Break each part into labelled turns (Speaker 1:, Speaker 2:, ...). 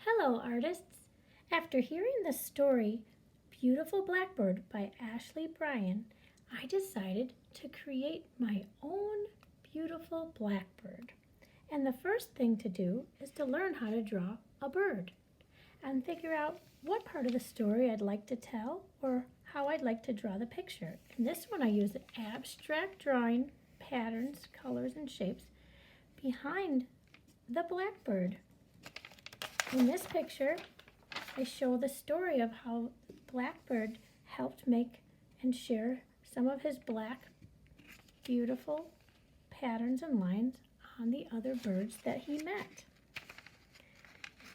Speaker 1: Hello, artists! After hearing the story Beautiful Blackbird by Bryan, I decided to create my own beautiful blackbird. And the first thing to do is to learn how to draw a bird and figure out what part of the story I'd like to tell or how I'd like to draw the picture. In this one, I use abstract drawing patterns, colors, and shapes behind the blackbird. In this picture, I show the story of how Blackbird helped make and share some of his black, beautiful patterns and lines on the other birds that he met.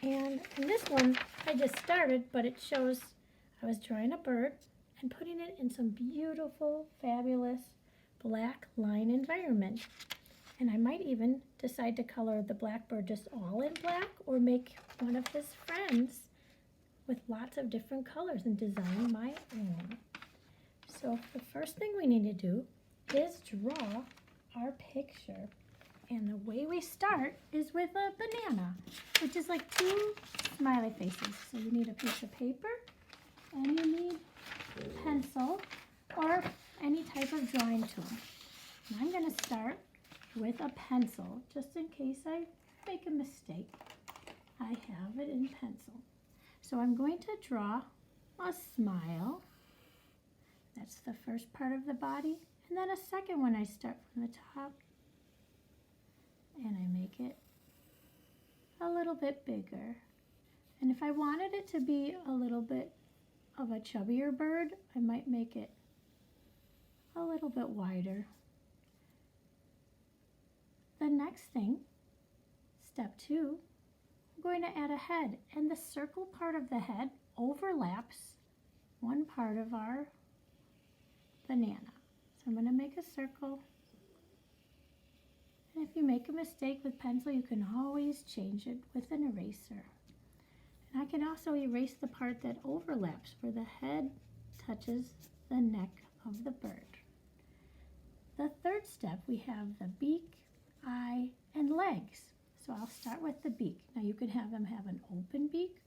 Speaker 1: And in this one, I just started, but it shows I was drawing a bird and putting it in some beautiful, fabulous black line environment. And I might even decide to color the blackbird just all in black or make one of his friends with lots of different colors and design my own. So the first thing we need to do is draw our picture. And the way we start is with a banana, which is like two smiley faces. So you need a piece of paper and you need a pencil or any type of drawing tool. And I'm going to start with a pencil, just in case I make a mistake. I have it in pencil. So I'm going to draw a smile. That's the first part of the body. And then a second one I start from the top. And I make it a little bit bigger. And if I wanted it to be a little bit of a chubbier bird, I might make it a little bit wider. The next thing, step 2, I'm going to add a head, and the circle part of the head overlaps one part of our banana. So I'm going to make a circle, and if you make a mistake with pencil, you can always change it with an eraser. And I can also erase the part that overlaps where the head touches the neck of the bird. The third step, we have the beak, eye, and legs. So I'll start with the beak. Now you could have them have an open beak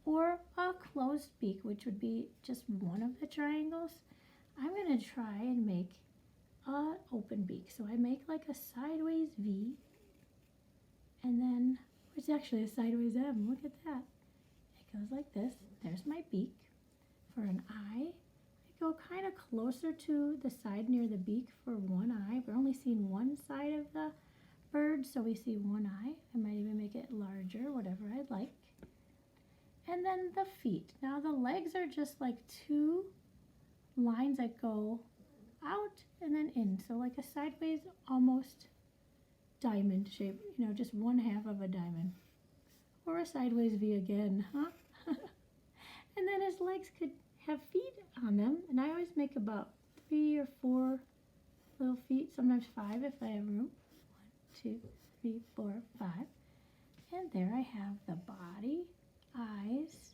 Speaker 1: or a closed beak, which would be just one of the triangles. I'm going to try and make an open beak. So I make like a sideways V, and then it's actually a sideways M. Look at that. It goes like this. There's my beak. For an eye, I go kind of closer to the side near the beak for one eye. We're only seeing one side of the bird, so we see one eye. I might even make it larger, whatever I'd like. And then the feet. Now the legs are just like two lines that go out and then in. So like a sideways, almost diamond shape, just one half of a diamond. Or a sideways V again, huh? And then his legs could have feet on them. And I always make about 3 or 4 little feet, sometimes 5 if I have room. 1, 2, 3, 4, 5. And there I have the body, eyes,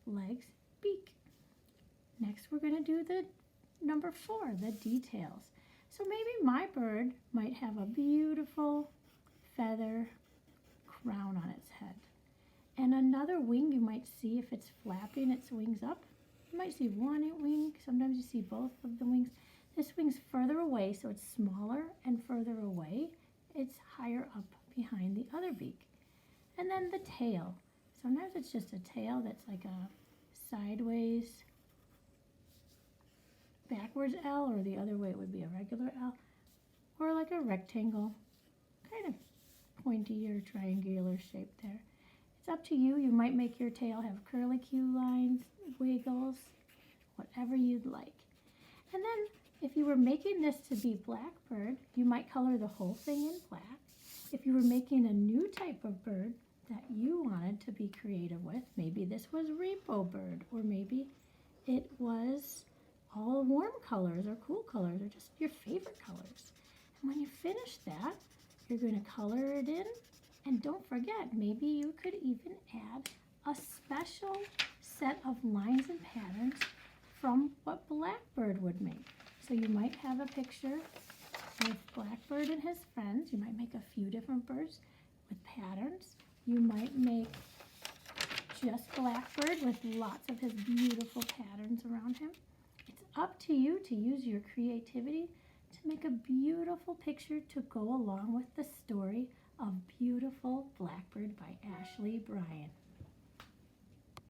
Speaker 1: legs, beak. Next we're going to do the number 4, the details. So maybe my bird might have a beautiful feather crown on its head. And another wing you might see if it's flapping its wings up. You might see one wing, sometimes you see both of the wings. This wing's further away, so it's smaller, and further away, it's higher up behind the other beak. And then the tail. Sometimes it's just a tail that's like a sideways, backwards L, or the other way it would be a regular L, or like a rectangle, kind of pointy or triangular shape there. It's up to you. You might make your tail have curlicue lines, wiggles, whatever you'd like. And then if you were making this to be Blackbird, you might color the whole thing in black. If you were making a new type of bird that you wanted to be creative with, maybe this was Rainbow Bird, or maybe it was all warm colors or cool colors or just your favorite colors. And when you finish that, you're going to color it in. And don't forget, maybe you could even add a special set of lines and patterns from what Blackbird would make. So you might have a picture with Blackbird and his friends. You might make a few different birds with patterns. You might make just Blackbird with lots of his beautiful patterns around him. It's up to you to use your creativity to make a beautiful picture to go along with the story of Beautiful Blackbird by Ashley Bryan.